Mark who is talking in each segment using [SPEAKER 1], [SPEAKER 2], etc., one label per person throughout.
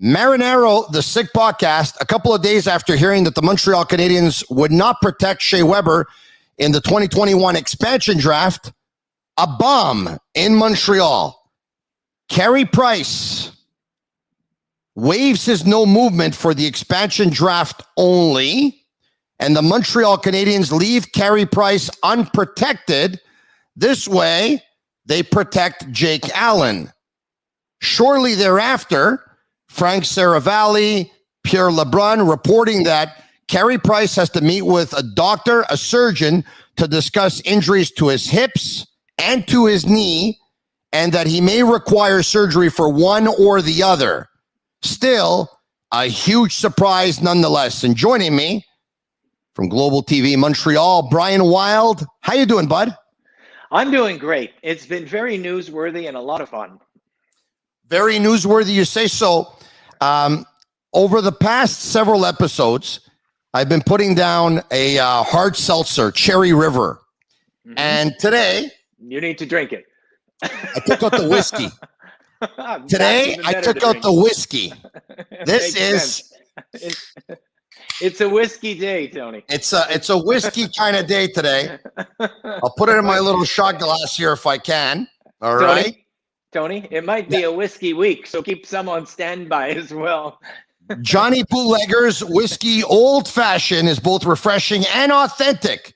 [SPEAKER 1] Marinero, the Sick Podcast, a couple of days after hearing that the Montreal Canadiens would not protect Shea Weber in the 2021 expansion draft, a bomb in Montreal. Carey Price waives his no movement for the expansion draft only, and the Montreal Canadiens leave Carey Price unprotected. This way, they protect Jake Allen. Shortly thereafter, Frank Saravalli, Pierre LeBrun reporting that Carey Price has to meet with a doctor, a surgeon, to discuss injuries to his hips and to his knee, and that he may require surgery for one or the other. Still, a huge surprise nonetheless. And joining me from Global TV Montreal, Brian Wild. How you doing, bud?
[SPEAKER 2] I'm doing great. It's been very newsworthy and a lot of fun.
[SPEAKER 1] Very newsworthy, you say so. Over the past several episodes, I've been putting down a hard seltzer, Cherry River. Mm-hmm. And today...
[SPEAKER 2] You need to drink it.
[SPEAKER 1] I took out the whiskey. Today, I took out the whiskey. This is...
[SPEAKER 2] It's a whiskey day, Tony.
[SPEAKER 1] It's a whiskey kind of day today. I'll put it in my little shot glass here if I can. All right.
[SPEAKER 2] Tony, it might be a whiskey week, so keep some on standby as well.
[SPEAKER 1] Johnny Bootlegger's Whiskey Old Fashioned is both refreshing and authentic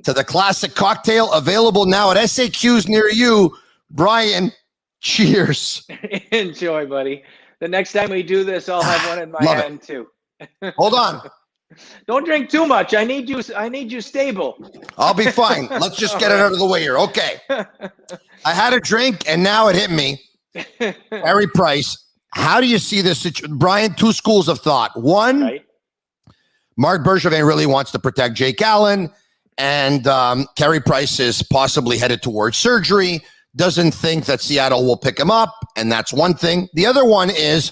[SPEAKER 1] to the classic cocktail, available now at SAQs near you. Brian, cheers.
[SPEAKER 2] Enjoy, buddy. The next time we do this, I'll have one in my hand too.
[SPEAKER 1] Hold on.
[SPEAKER 2] Don't drink too much. I need you stable.
[SPEAKER 1] I'll be fine. Let's just get it out of the way here. Okay. I had a drink and now it hit me. Carey Price, how do you see this? Brian, two schools of thought. One, right. Marc Bergevin really wants to protect Jake Allen, and Carey Price is possibly headed towards surgery, doesn't think that Seattle will pick him up, and that's one thing. The other one is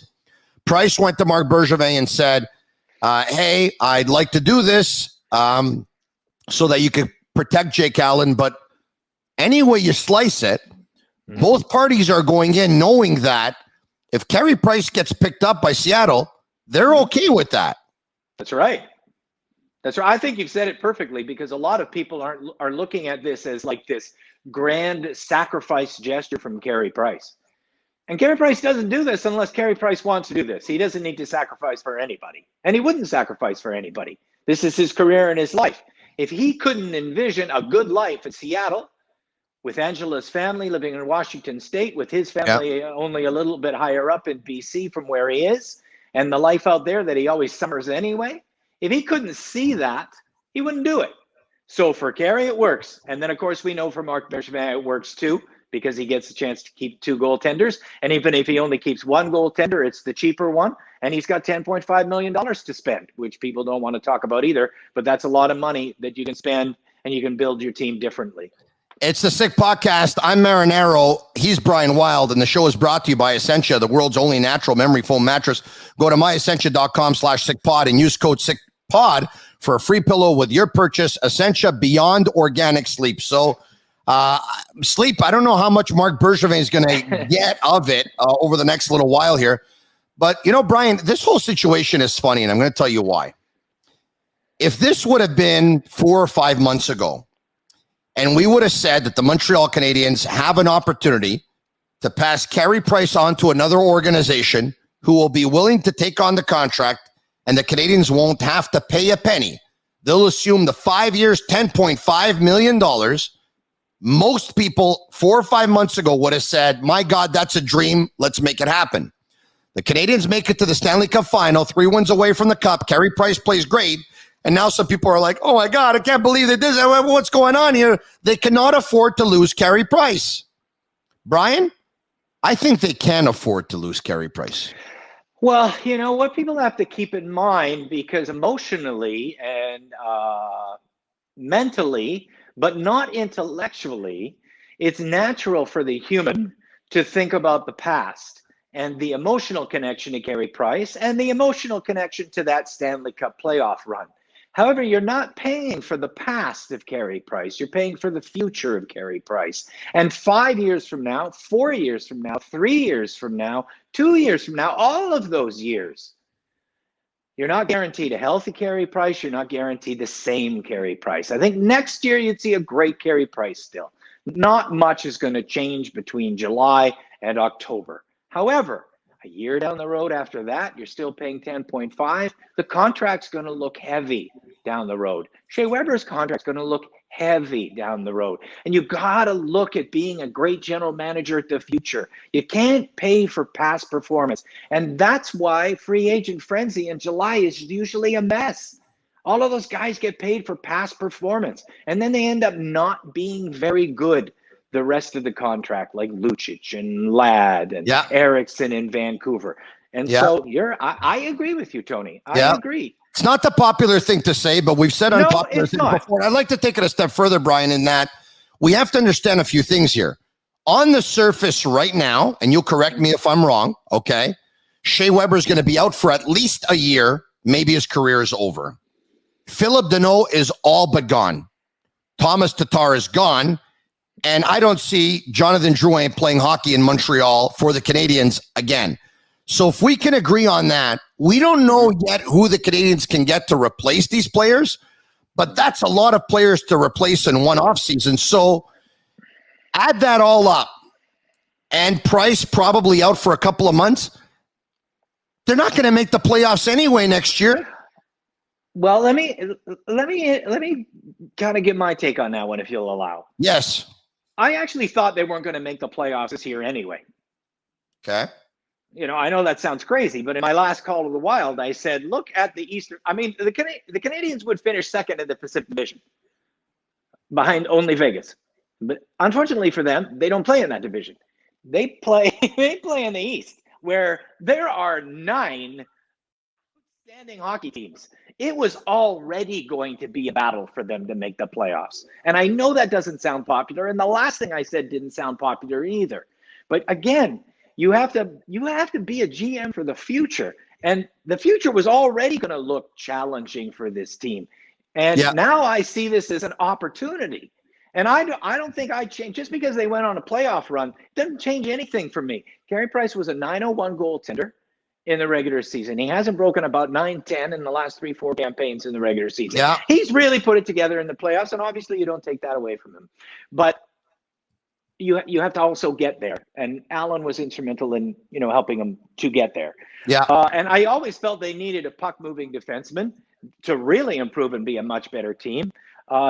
[SPEAKER 1] Price went to Marc Bergevin and said, hey, I'd like to do this so that you can protect Jake Allen, but any way you slice it, both parties are going in knowing that if Carey Price gets picked up by Seattle, they're okay with that.
[SPEAKER 2] That's right. That's right. I think you've said it perfectly, because a lot of people are looking at this as like this grand sacrifice gesture from Carey Price. And Carey Price doesn't do this unless Carey Price wants to do this. He doesn't need to sacrifice for anybody. And he wouldn't sacrifice for anybody. This is his career and his life. If he couldn't envision a good life in Seattle, with Angela's family living in Washington State, with his family only a little bit higher up in BC from where he is, and the life out there that he always summers anyway, if he couldn't see that, he wouldn't do it. So for Carey, it works. And then, of course, we know for Marc Bergevin, it works too, because he gets a chance to keep two goaltenders. And even if he only keeps one goaltender, it's the cheaper one. And he's got $10.5 million to spend, which people don't want to talk about either. But that's a lot of money that you can spend, and you can build your team differently.
[SPEAKER 1] It's the Sick Podcast. I'm Marinero. He's Brian Wild, and the show is brought to you by Essentia, the world's only natural memory foam mattress. Go to myessentia.com/sickpod and use code SICKPOD for a free pillow with your purchase. Essentia, beyond organic sleep. So, sleep, I don't know how much Marc Bergevin is going to get of it over the next little while here. But, you know, Brian, this whole situation is funny, and I'm going to tell you why. If this would have been 4 or 5 months ago, and we would have said that the Montreal Canadiens have an opportunity to pass Carey Price on to another organization who will be willing to take on the contract, and the Canadiens won't have to pay a penny. They'll assume the 5 years, $10.5 million. Most people 4 or 5 months ago would have said, my God, that's a dream. Let's make it happen. The Canadiens make it to the Stanley Cup final, 3 wins away from the Cup. Carey Price plays great. And now some people are like, oh, my God, I can't believe they did that. What's going on here? They cannot afford to lose Carey Price. Brian, I think they can afford to lose Carey Price.
[SPEAKER 2] Well, you know, what people have to keep in mind, because emotionally and mentally, but not intellectually, it's natural for the human to think about the past and the emotional connection to Carey Price and the emotional connection to that Stanley Cup playoff run. However, you're not paying for the past of Carey Price. You're paying for the future of Carey Price. And 5 years from now, 4 years from now, 3 years from now, 2 years from now, all of those years, you're not guaranteed a healthy Carey Price. You're not guaranteed the same Carey Price. I think next year you'd see a great Carey Price still. Not much is going to change between July and October. However, a year down the road after that, you're still paying 10.5. The contract's going to look heavy down the road. Shea Weber's contract's going to look heavy down the road. And you got to look at being a great general manager at the future. You can't pay for past performance. And that's why free agent frenzy in July is usually a mess. All of those guys get paid for past performance. And then they end up not being very good the rest of the contract, like Lucic and Ladd and Eriksson in Vancouver. And so I agree with you, Tony. I agree.
[SPEAKER 1] It's not the popular thing to say, but we've said unpopular things before. I'd like to take it a step further, Brian, in that we have to understand a few things here. On the surface right now, and you'll correct me if I'm wrong, okay, Shea Weber is going to be out for at least a year. Maybe his career is over. Philip Deneau is all but gone. Thomas Tatar is gone. And I don't see Jonathan Drouin playing hockey in Montreal for the Canadiens again. So if we can agree on that, we don't know yet who the Canadiens can get to replace these players, but that's a lot of players to replace in one offseason. So add that all up, and Price probably out for a couple of months. They're not going to make the playoffs anyway next year.
[SPEAKER 2] Well, let me kind of give my take on that one, if you'll allow.
[SPEAKER 1] Yes.
[SPEAKER 2] I actually thought they weren't going to make the playoffs this year anyway.
[SPEAKER 1] Okay.
[SPEAKER 2] You know, I know that sounds crazy, but in my last call to the Wild, I said, look at the Eastern. I mean, the Canadiens would finish second in the Pacific Division, behind only Vegas. But unfortunately for them, they don't play in that division. They play in the East, where there are 9 outstanding hockey teams. It was already going to be a battle for them to make the playoffs. And I know that doesn't sound popular, and the last thing I said didn't sound popular either. But again, you have to be a GM for the future. And the future was already going to look challenging for this team. And now I see this as an opportunity. And I don't think I change just because they went on a playoff run. It doesn't change anything for me. Carey Price was a .901 goaltender in the regular season. He hasn't broken about .910 in the last 3-4 campaigns in the regular season.
[SPEAKER 1] Yeah.
[SPEAKER 2] He's really put it together in the playoffs, and obviously you don't take that away from him. But you have to also get there. And Allen was instrumental in, helping him to get there.
[SPEAKER 1] Yeah.
[SPEAKER 2] And I always felt they needed a puck-moving defenseman to really improve and be a much better team.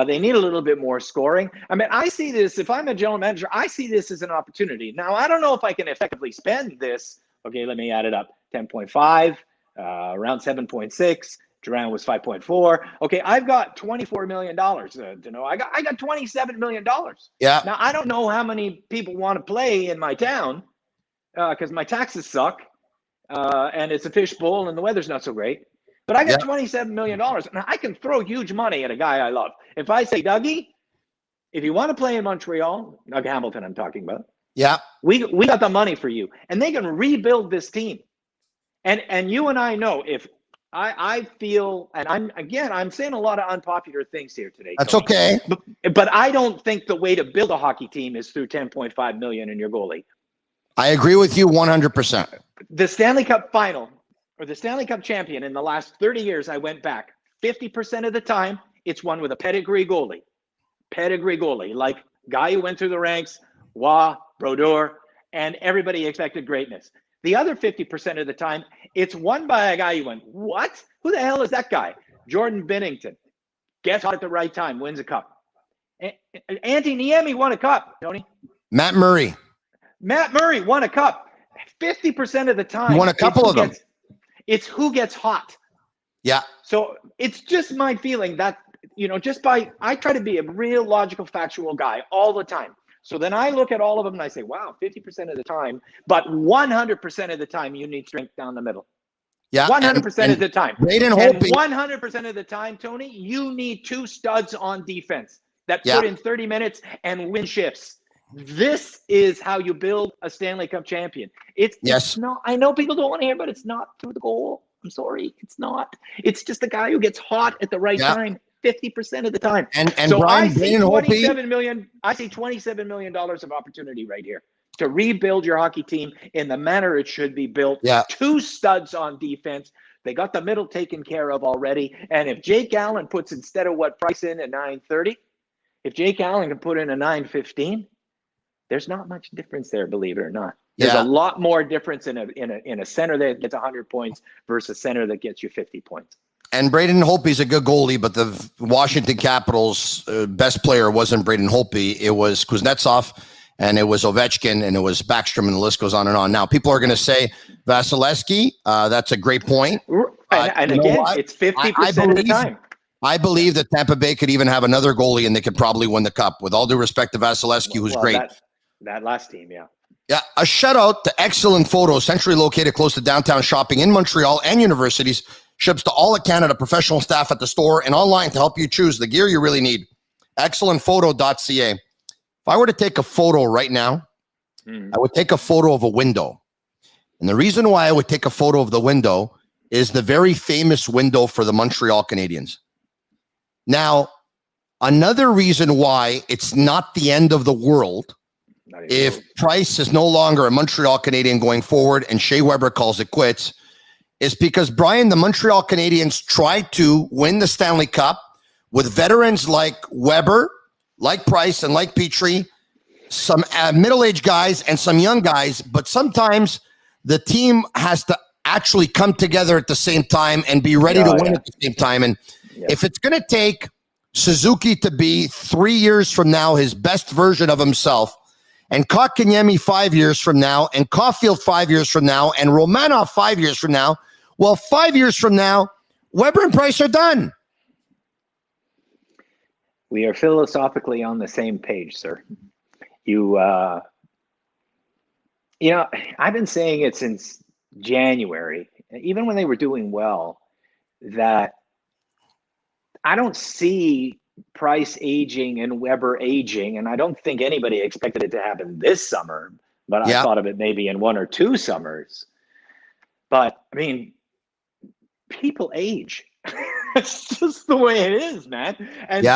[SPEAKER 2] They need a little bit more scoring. I mean, I see this, if I'm a general manager, I see this as an opportunity. Now, I don't know if I can effectively spend this. Okay, let me add it up. 10.5, around 7.6. Duran was 5.4. Okay, I've got $24 million. I got $27 million.
[SPEAKER 1] Yeah.
[SPEAKER 2] Now, I don't know how many people want to play in my town because my taxes suck and it's a fishbowl and the weather's not so great. But I got $27 million, and I can throw huge money at a guy I love. If I say, Dougie, if you want to play in Montreal, Doug Hamilton I'm talking about, we got the money for you. And they can rebuild this team. And you and I know, if I feel, and I'm saying a lot of unpopular things here today.
[SPEAKER 1] That's
[SPEAKER 2] Tony,
[SPEAKER 1] okay.
[SPEAKER 2] But I don't think the way to build a hockey team is through $10.5 million in your goalie.
[SPEAKER 1] I agree with you 100%.
[SPEAKER 2] The Stanley Cup final, or the Stanley Cup champion in the last 30 years, I went back, 50% of the time, it's won with a pedigree goalie. Like guy who went through the ranks, Waugh, Brodeur, and everybody expected greatness. The other 50% of the time, it's won by a guy you went, what? Who the hell is that guy? Jordan Binnington. Gets hot at the right time, wins a cup. Antti Niemi won a cup, Tony.
[SPEAKER 1] Matt Murray
[SPEAKER 2] won a cup. 50% of the time.
[SPEAKER 1] He won a couple of them.
[SPEAKER 2] It's who gets hot.
[SPEAKER 1] Yeah.
[SPEAKER 2] So it's just my feeling that, I try to be a real logical, factual guy all the time. So then I look at all of them and I say, wow, 50% of the time, but 100% of the time you need strength down the middle.
[SPEAKER 1] Yeah.
[SPEAKER 2] 100% of the time.
[SPEAKER 1] And
[SPEAKER 2] 100% of the time, Tony, you need 2 studs on defense that put in 30 minutes and win shifts. This is how you build a Stanley Cup champion. It's not, I know people don't want to hear, but it's not through the goal. I'm sorry, it's not. It's just a guy who gets hot at the right time 50% of the time.
[SPEAKER 1] And
[SPEAKER 2] so
[SPEAKER 1] Brian,
[SPEAKER 2] I see
[SPEAKER 1] Braden Holtby,
[SPEAKER 2] $27 million. I see $27 million of opportunity right here to rebuild your hockey team in the manner it should be built.
[SPEAKER 1] Yeah.
[SPEAKER 2] 2 studs on defense. They got the middle taken care of already. And if Jake Allen puts, instead of what Price in at 930, if Jake Allen can put in a 915, there's not much difference there, believe it or not. There's a lot more difference in a center that gets 100 points versus a center that gets you 50 points.
[SPEAKER 1] And Braden Holtby's a good goalie, but the Washington Capitals' best player wasn't Braden Holtby. It was Kuznetsov, and it was Ovechkin, and it was Backstrom, and the list goes on and on. Now, people are going to say Vasilevsky. That's a great point.
[SPEAKER 2] And again, it's 50% of the time.
[SPEAKER 1] I believe that Tampa Bay could even have another goalie, and they could probably win the cup. With all due respect to Vasilevsky, who's great.
[SPEAKER 2] That last team, yeah.
[SPEAKER 1] Yeah, a shout out to Excellent Photos, centrally located close to downtown shopping in Montreal and universities. Ships to all of Canada, professional staff at the store and online to help you choose the gear you really need. Excellentphoto.ca. If I were to take a photo right now, I would take a photo of a window. And the reason why I would take a photo of the window is the very famous window for the Montreal Canadiens. Now, another reason why it's not the end of the world if Price is no longer a Montreal Canadian going forward and Shea Weber calls it quits, is because, Brian, the Montreal Canadiens tried to win the Stanley Cup with veterans like Weber, like Price, and like Petrie, some middle-aged guys and some young guys, but sometimes the team has to actually come together at the same time and be ready to win at the same time. And if it's going to take Suzuki to be 3 years from now his best version of himself, and Kotkaniemi 5 years from now, and Caulfield 5 years from now, and Romanov 5 years from now, well, 5 years from now, Weber and Price are done.
[SPEAKER 2] We are philosophically on the same page, sir. You know, I've been saying it since January, even when they were doing well, that I don't see Price aging and Weber aging, and I don't think anybody expected it to happen this summer, but I thought of it maybe in 1 or 2 summers. But I mean, people age. It's just the way it is, man. And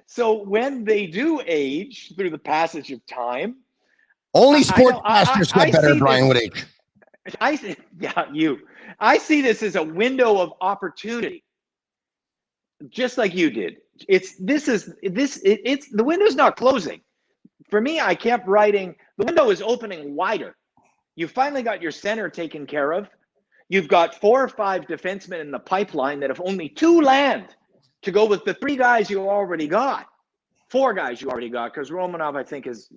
[SPEAKER 2] so when they do age through the passage of time,
[SPEAKER 1] only sportscasters get better, Brian, with age.
[SPEAKER 2] I see this as a window of opportunity. Just like you did. The window's not closing. For me, I kept writing, the window is opening wider. You finally got your center taken care of. You've got 4 or 5 defensemen in the pipeline that if only 2 land to go with the 3 guys you already got. 4 guys you already got, because Romanov, I think, is,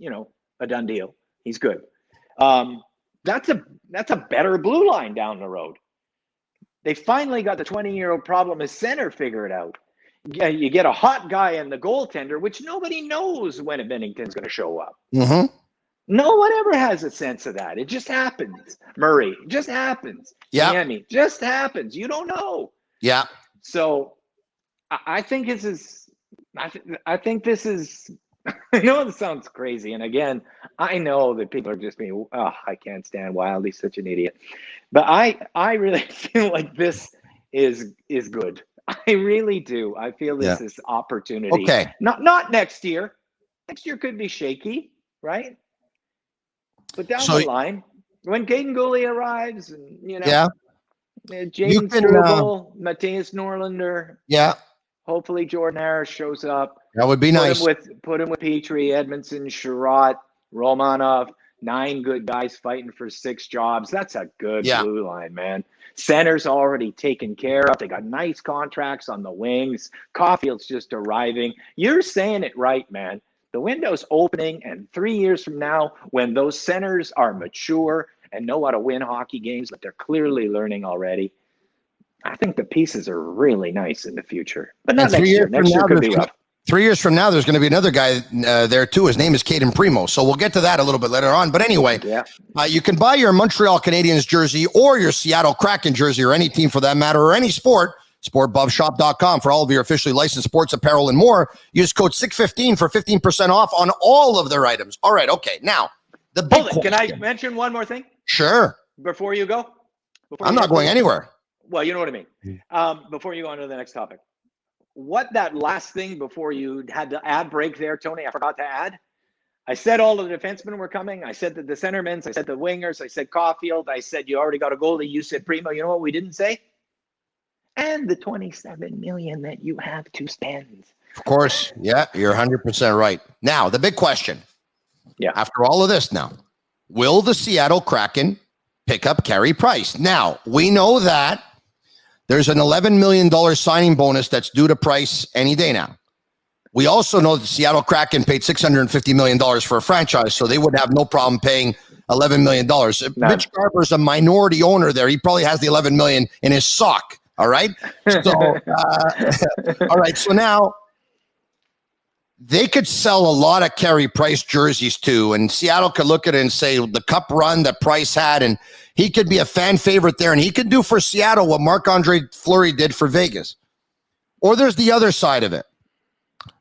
[SPEAKER 2] a done deal. He's good. That's a better blue line down the road. They finally got the 20-year-old problem as center figured out. You get a hot guy in the goaltender, which nobody knows when Bennington's going to show up.
[SPEAKER 1] Mm-hmm.
[SPEAKER 2] No one ever has a sense of that. It just happens. Murray, it just happens. Miami, just happens. You don't know. Yeah. So I think this is. I think this is. I know it sounds crazy, and again, I know that people are just being, I can't stand Wild. He's such an idiot. But I really feel like this is good. I really do. I feel this is opportunity.
[SPEAKER 1] Okay.
[SPEAKER 2] Not next year. Next year could be shaky, right? But down the line, when Caden Gooley arrives, and Jaden Struble, Matthias Norlinder, hopefully Jordan Harris shows up.
[SPEAKER 1] That would be nice.
[SPEAKER 2] Put him with Petrie, Edmondson, Sherratt, Romanov. 9 good guys fighting for 6 jobs. That's a good blue line, man. Center's already taken care of. They got nice contracts on the wings. Caulfield's just arriving. You're saying it right, man. The window's opening, and 3 years from now, when those centers are mature and know how to win hockey games, but they're clearly learning already, I think the pieces are really nice in the future. But not next year. Next year could be rough.
[SPEAKER 1] 3 years from now, there's going to be another guy there too. His name is Caden Primo. So we'll get to that a little bit later on. But anyway, you can buy your Montreal Canadiens jersey or your Seattle Kraken jersey, or any team for that matter, or any sport. SportBuffShop.com for all of your officially licensed sports apparel and more. Use code SICK15 for 15% off on all of their items. All right, okay. Now, the big question.
[SPEAKER 2] Can I mention one more thing?
[SPEAKER 1] Sure.
[SPEAKER 2] Before you go?
[SPEAKER 1] I'm not going anywhere.
[SPEAKER 2] Well, you know what I mean. Before you go on to the next topic, what that last thing before you had the ad break there, Tony, I forgot to add. I said all of the defensemen were coming. I said that the centermen, I said the wingers, I said Caulfield, I said you already got a goalie, you said Primo. You know what we didn't say? And the $27 million that you have to spend.
[SPEAKER 1] Of course. Yeah, you're 100% right. Now, the big question.
[SPEAKER 2] Yeah.
[SPEAKER 1] After all of this now, will the Seattle Kraken pick up Carey Price? Now, we know that there's an $11 million signing bonus that's due to Price any day now. We also know that the Seattle Kraken paid $650 million for a franchise, so they would have no problem paying $11 million. Mitch Garber's a minority owner there. He probably has the $11 million in his sock. All right. So, all right. So now they could sell a lot of Carey Price jerseys too, and Seattle could look at it and say the cup run that Price had, and he could be a fan favorite there, and he could do for Seattle what Marc-Andre Fleury did for Vegas. Or there's the other side of it.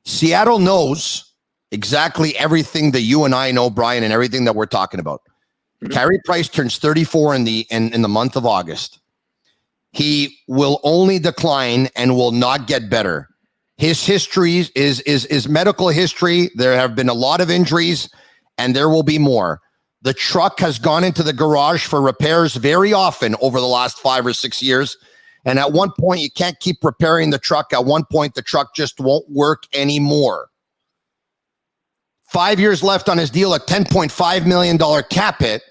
[SPEAKER 1] Seattle knows exactly everything that you and I know, Brian, and everything that we're talking about. Mm-hmm. Carey Price turns 34 in the month of August. He will only decline and will not get better. His history is medical history. There have been a lot of injuries, and there will be more. The truck has gone into the garage for repairs very often over the last 5 or 6 years. And at one point, you can't keep repairing the truck. At one point, the truck just won't work anymore. 5 years left on his deal, a $10.5 million cap hit.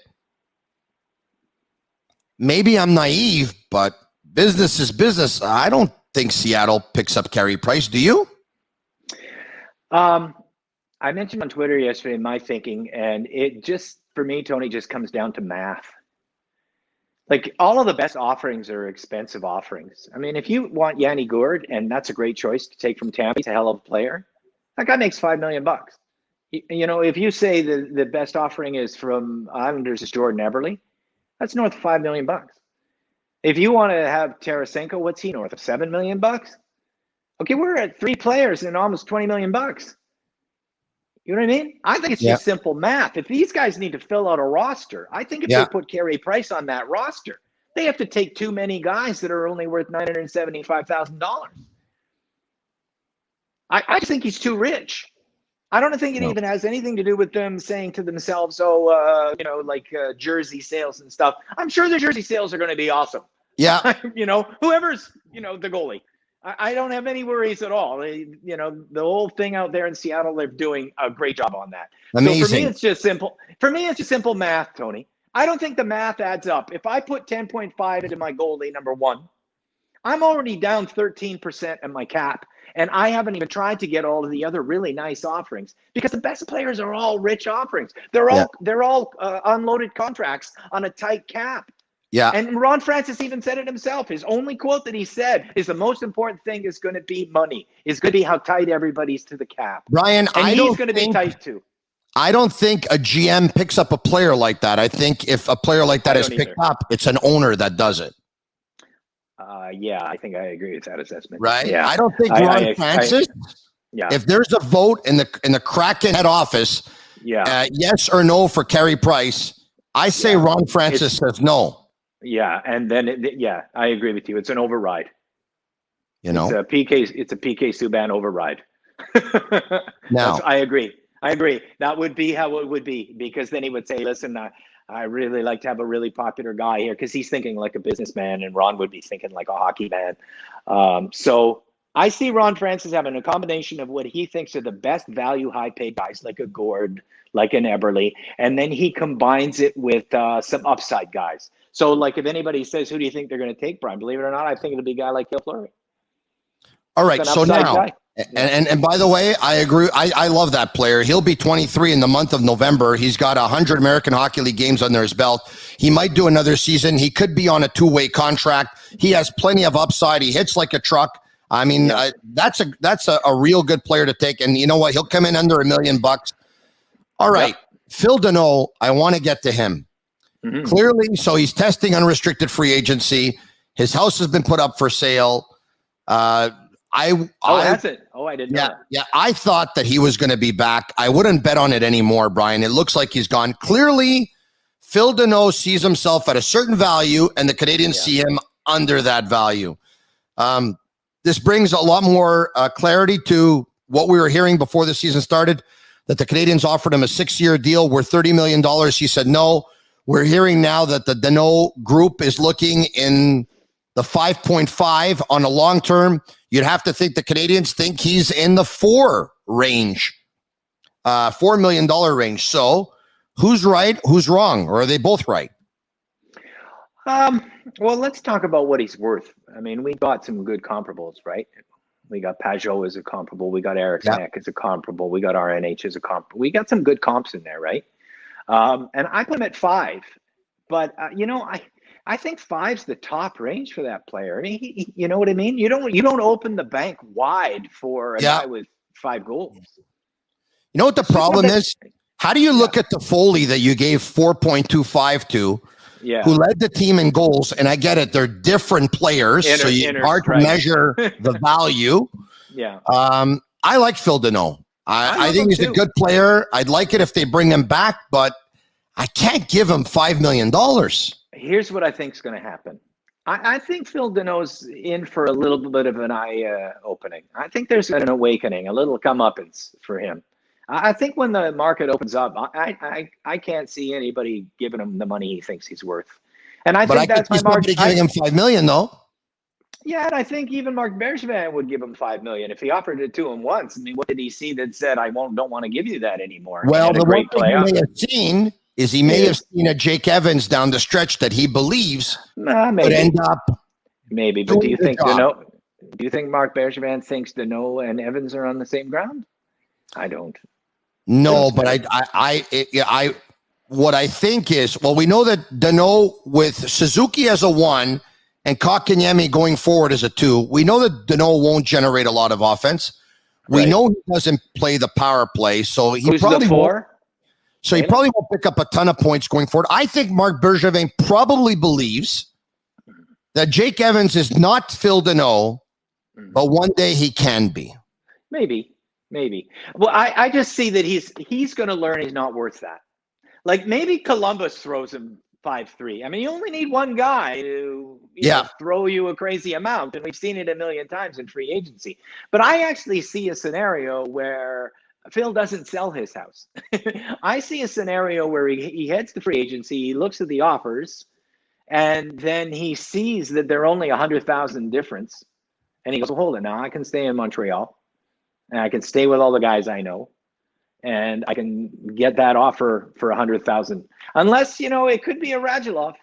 [SPEAKER 1] Maybe I'm naive, but business is business. I don't think Seattle picks up Carey Price. Do you?
[SPEAKER 2] I mentioned on Twitter yesterday my thinking, and it just, for me, Tony, just comes down to math. Like, all of the best offerings are expensive offerings. I mean, if you want Yanni Gourde, and that's a great choice to take from Tampa, he's a hell of a player. That guy makes $5 million. You know, if you say the best offering is from Islanders is Jordan Eberle, that's north of $5 million. If you want to have Tarasenko, what's he north of $7 million? Okay, we're at 3 players and almost $20 million. You know what I mean? I think it's just simple math. If these guys need to fill out a roster, I think if they put Carey Price on that roster, they have to take too many guys that are only worth $975,000. I just think he's too rich. I don't think it even has anything to do with them saying to themselves, jersey sales and stuff. I'm sure the jersey sales are going to be awesome.
[SPEAKER 1] Yeah.
[SPEAKER 2] Whoever's, the goalie. I don't have any worries at all. The whole thing out there in Seattle, they're doing a great job on that.
[SPEAKER 1] Amazing.
[SPEAKER 2] So for me, it's just simple. For me, it's just simple math, Tony. I don't think the math adds up. If I put 10.5 into my goalie, number one, I'm already down 13% in my cap. And I haven't even tried to get all of the other really nice offerings because the best players are all rich offerings. They're all unloaded contracts on a tight cap.
[SPEAKER 1] Yeah.
[SPEAKER 2] And Ron Francis even said it himself. His only quote that he said is the most important thing is going to be money. Is going to be how tight everybody's to the cap.
[SPEAKER 1] Brian,
[SPEAKER 2] and he's going to be tight too.
[SPEAKER 1] I don't think a GM picks up a player like that. I think if a player like that is picked up, it's an owner that does it.
[SPEAKER 2] I think I agree with that assessment.
[SPEAKER 1] Right?
[SPEAKER 2] Yeah.
[SPEAKER 1] I don't think Ron Francis. If there's a vote in the Kraken head office, yes or no for Carey Price, I say Ron Francis says no.
[SPEAKER 2] Yeah, and then I agree with you. It's an override.
[SPEAKER 1] It's
[SPEAKER 2] a PK Subban override.
[SPEAKER 1] Now,
[SPEAKER 2] I agree. That would be how it would be, because then he would say, listen, I really like to have a really popular guy here, because he's thinking like a businessman and Ron would be thinking like a hockey man. So I see Ron Francis having a combination of what he thinks are the best value, high paid guys like a Gourde, like an Eberle, and then he combines it with some upside guys. So like if anybody says, who do you think they're going to take, Brian? Believe it or not, I think it'll be a guy like Phil Fleury.
[SPEAKER 1] All right. So now, and by the way, I agree. I love that player. He'll be 23 in the month of November. He's got 100 American Hockey League games under his belt. He might do another season. He could be on a 2-way contract. He has plenty of upside. He hits like a truck. I mean, that's a real good player to take. And you know what? He'll come in under $1 million. All right. Phil Deneau, I want to get to him. Mm-hmm. Clearly, so he's testing unrestricted free agency. His house has been put up for sale. Has it? Oh, I didn't know that. Yeah, I thought that he was going to be back. I wouldn't bet on it anymore, Brian. It looks like he's gone. Clearly, Phil Deneau sees himself at a certain value, and the Canadiens see him under that value. This brings a lot more clarity to what we were hearing before the season started, that the Canadiens offered him a 6-year deal worth $30 million. He said no. We're hearing now that the Deneau group is looking in the 5.5 on a long term. You'd have to think the Canadiens think he's in the 4 range, $4 million range. So who's right? Who's wrong? Or are they both right?
[SPEAKER 2] Well, let's talk about what he's worth. I mean, we got some good comparables, right? We got Pajot as a comparable. We got Eriksson Ek as a comparable. We got RNH as a comparable. We got some good comps in there, right? And I put him at 5. But, I think 5's the top range for that player. I mean, you know what I mean? You don't open the bank wide for a guy with 5 goals.
[SPEAKER 1] You know what the problem is? How do you look at the Foley that you gave 4.25 to?
[SPEAKER 2] Yeah.
[SPEAKER 1] Who led the team in goals? And I get it; they're different players, so it's hard to measure the value.
[SPEAKER 2] Yeah.
[SPEAKER 1] I like Phil Deneau. I think he's a good player. I'd like it if they bring him back, but I can't give him $5 million.
[SPEAKER 2] Here's what I think is going to happen. I think Phil Deneau's in for a little bit of an eye opening. I think there's an awakening, a little comeuppance for him. I think when the market opens up, I can't see anybody giving him the money he thinks he's worth. And I think that's my market.
[SPEAKER 1] Giving him $5 million, though.
[SPEAKER 2] Yeah, and I think even Mark Bergevin would give him $5 million if he offered it to him once. I mean, what did he see that said, don't want to give you that anymore?
[SPEAKER 1] Well, the one thing he may have seen is he may have seen a Jake Evans down the stretch that he believes would end up.
[SPEAKER 2] Maybe, but do you think Mark Bergevin thinks Deneau and Evans are on the same ground? I don't.
[SPEAKER 1] No, but I what I think is, well, we know that Deneau with Suzuki as a 1 and Kotkaniemi going forward as a 2, we know that Deneau won't generate a lot of offense. We know he doesn't play the power play, so he probably won't. So he probably won't pick up a ton of points going forward. I think Mark Bergevin probably believes that Jake Evans is not Phil Deneau, but one day he can be.
[SPEAKER 2] Maybe. Well, I just see that he's going to learn he's not worth that. Like maybe Columbus throws him 5-3. I mean, you only need one guy to throw you a crazy amount, and we've seen it a million times in free agency. But I actually see a scenario where Phil doesn't sell his house. I see a scenario where he heads to free agency, he looks at the offers, and then he sees that they're only 100,000 difference, and he goes, well, hold it, now I can stay in Montreal. And I can stay with all the guys I know, and I can get that offer for 100,000. Unless, it could be a Radulov.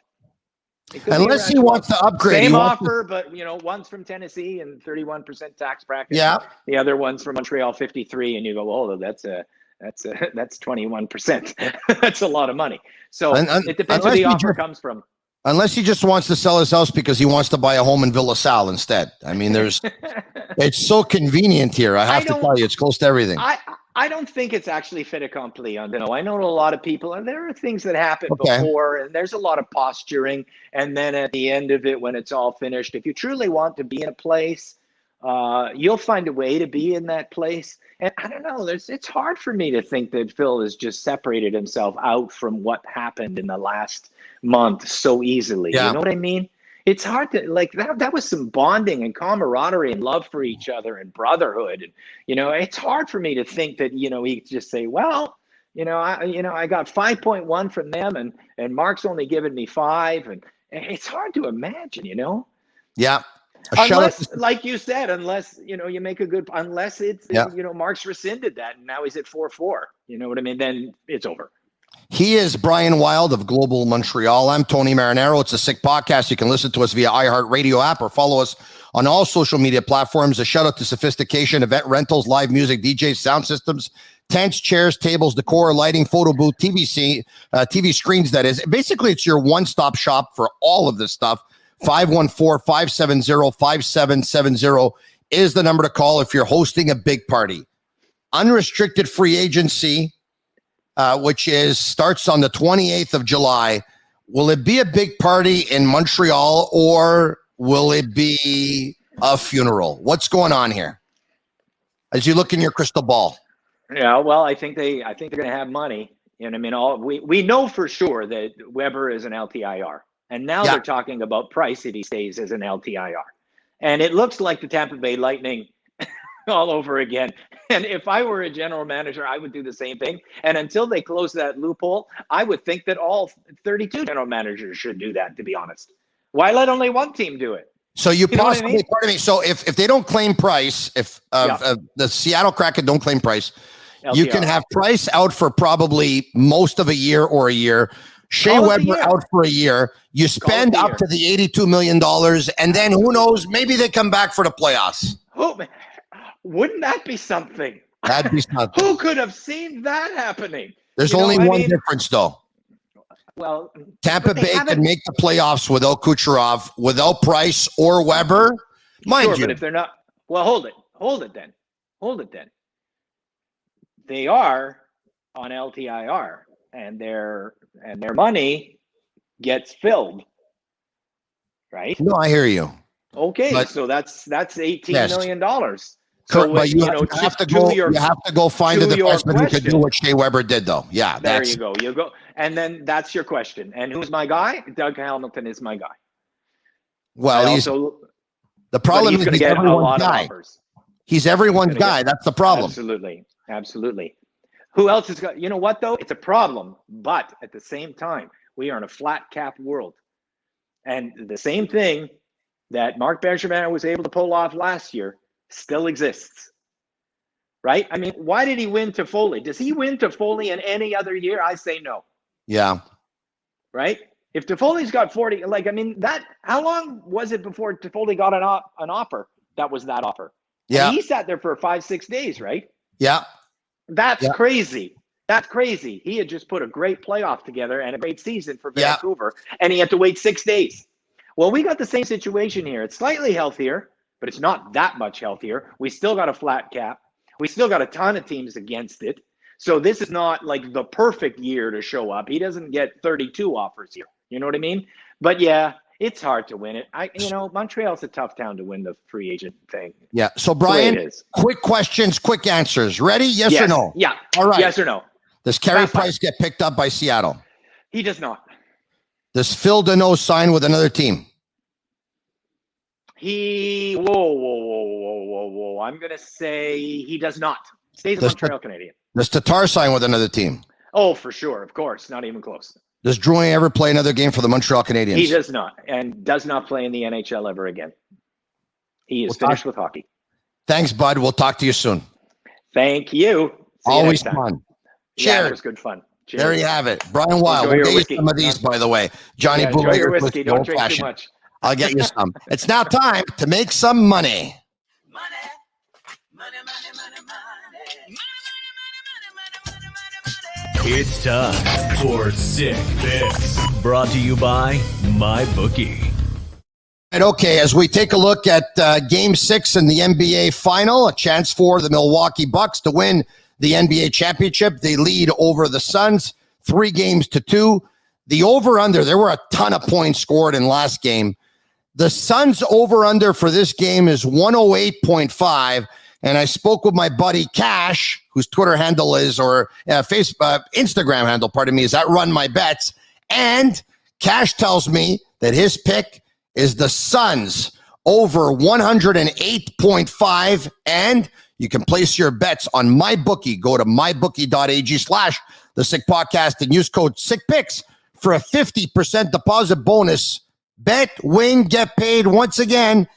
[SPEAKER 1] Unless he wants to upgrade.
[SPEAKER 2] Same offer, but, one's from Tennessee and 31% tax bracket.
[SPEAKER 1] Yeah.
[SPEAKER 2] The other one's from Montreal, 53. And you go, well, that's 21%. That's a lot of money. So it depends where the offer comes from.
[SPEAKER 1] Unless he just wants to sell his house because he wants to buy a home in Villa Sal instead. I mean, it's so convenient here. I have to tell you, it's close to everything.
[SPEAKER 2] I don't think it's actually fait accompli on Deneau. I know a lot of people, and there are things that happen before, and there's a lot of posturing. And then at the end of it, when it's all finished, if you truly want to be in a place, you'll find a way to be in that place. And I don't know, it's hard for me to think that Phil has just separated himself out from what happened in the last month so easily. You know what I mean? It's hard to that was some bonding and camaraderie and love for each other and brotherhood. And, it's hard for me to think that, he could just say, well, I got 5.1 from them and Mark's only given me 5. And it's hard to imagine,
[SPEAKER 1] Yeah.
[SPEAKER 2] Unless, like you said, you make a good, unless it's, Mark's rescinded that and now he's at 4-4, you know what I mean? Then it's over.
[SPEAKER 1] He is Brian Wild of Global Montreal. I'm Tony Marinaro. It's a sick podcast. You can listen to us via iHeartRadio app or follow us on all social media platforms. A shout out to Sophistication, event rentals, live music, DJs, sound systems, tents, chairs, tables, decor, lighting, photo booth, TV screens, that is. Basically, it's your one-stop shop for all of this stuff. 514-570-5770 is the number to call if you're hosting a big party. Unrestricted free agency, which starts on the 28th of July. Will it be a big party in Montreal or will it be a funeral? What's going on here? As you look in your crystal ball.
[SPEAKER 2] Yeah, well, I think they're going to have money. You know what I mean? We know for sure that Weber is an LTIR. And now they're talking about Price if he stays as an LTIR. And it looks like the Tampa Bay Lightning all over again. And if I were a general manager, I would do the same thing. And until they close that loophole, I would think that all 32 general managers should do that, to be honest. Why let only one team do it?
[SPEAKER 1] So you possibly, pardon me. So if they don't claim Price, if the Seattle Kraken don't claim Price, LTR. You can have Price out for probably most of a year or a year. Shea Weber out for a year. You spend up to the $82 million, and then who knows? Maybe they come back for the playoffs.
[SPEAKER 2] Oh, man. Wouldn't that be something?
[SPEAKER 1] That'd be something.
[SPEAKER 2] Who could have seen that happening?
[SPEAKER 1] There's only one difference, though.
[SPEAKER 2] Well,
[SPEAKER 1] Tampa Bay can make the playoffs without Kucherov, without Price or Weber. Mind you.
[SPEAKER 2] But if they're not, well, hold it then. They are on LTIR, and their money gets filled, right?
[SPEAKER 1] No, I hear you.
[SPEAKER 2] Okay, but, so that's $18 million. So
[SPEAKER 1] but you have to go find a defenseman who could do what Shea Weber did, though. Yeah,
[SPEAKER 2] there you go. You go, and then that's your question. And who's my guy? Doug Hamilton is my guy.
[SPEAKER 1] Well, the problem is he's everyone's guy. He's everyone's guy. That's the problem.
[SPEAKER 2] Absolutely. Who else has got? You know what though? It's a problem, but at the same time, we are in a flat cap world, and the same thing that Marc Bergevin was able to pull off last year still exists, right? I mean, why did he win Toffoli? Does he win Toffoli in any other year? I say no.
[SPEAKER 1] Yeah.
[SPEAKER 2] Right? If Toffoli's got 40, how long was it before Toffoli got an offer that was that offer?
[SPEAKER 1] Yeah.
[SPEAKER 2] And he sat there for 5-6 days, right?
[SPEAKER 1] Yeah.
[SPEAKER 2] That's crazy. That's crazy. He had just put a great playoff together and a great season for Vancouver, and he had to wait 6 days. Well, we got the same situation here. It's slightly healthier, but it's not that much healthier. We still got a flat cap. We still got a ton of teams against it. So this is not like the perfect year to show up. He doesn't get 32 offers here. You know what I mean? But yeah, it's hard to win it. Montreal's a tough town to win the free agent thing.
[SPEAKER 1] Yeah. So Brian, quick questions, quick answers. Ready? Yes or no?
[SPEAKER 2] Yeah.
[SPEAKER 1] All right.
[SPEAKER 2] Yes or no?
[SPEAKER 1] Does Carey Price get picked up by Seattle?
[SPEAKER 2] He does not.
[SPEAKER 1] Does Phil Deneau sign with another team?
[SPEAKER 2] Whoa. I'm going to say he does not. Stays a Montreal Canadian.
[SPEAKER 1] Does Tatar sign with another team?
[SPEAKER 2] Oh, for sure. Of course. Not even close.
[SPEAKER 1] Does Drouin ever play another game for the Montreal Canadiens?
[SPEAKER 2] He does not, and does not play in the NHL ever again. He is finished with hockey.
[SPEAKER 1] Thanks, bud. We'll talk to you soon.
[SPEAKER 2] Thank you.
[SPEAKER 1] Always fun. Cheers.
[SPEAKER 2] Yeah, it was good fun. Cheers.
[SPEAKER 1] There you have it. Brian Wild. We'll get you some of these, by the way. Johnny
[SPEAKER 2] enjoy your whiskey. Don't drink too much.
[SPEAKER 1] I'll get you some. It's now time to make some money.
[SPEAKER 3] It's time for Sick Picks, brought to you by MyBookie.
[SPEAKER 1] And okay, as we take a look at Game 6 in the NBA Final, a chance for the Milwaukee Bucks to win the NBA championship. They lead over the Suns 3-2. The over-under, there were a ton of points scored in last game. The Suns over-under for this game is 108.5. And I spoke with my buddy Cash, whose Twitter handle is, or Instagram handle, is at Run My Bets. And Cash tells me that his pick is the Suns over 108.5. And you can place your bets on MyBookie. Go to mybookie.ag/The Sick Podcast and use code SickPicks for a 50% deposit bonus. Bet, win, get paid. Once again,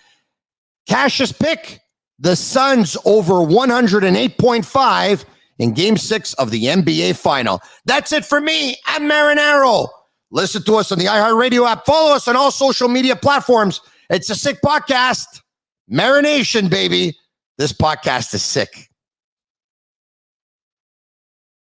[SPEAKER 1] Cash's pick, the Suns over 108.5 in Game 6 of the NBA Final. That's it for me. I'm Marinaro. Listen to us on the iHeartRadio app. Follow us on all social media platforms. It's a Sick Podcast. Marination, baby. This podcast is sick.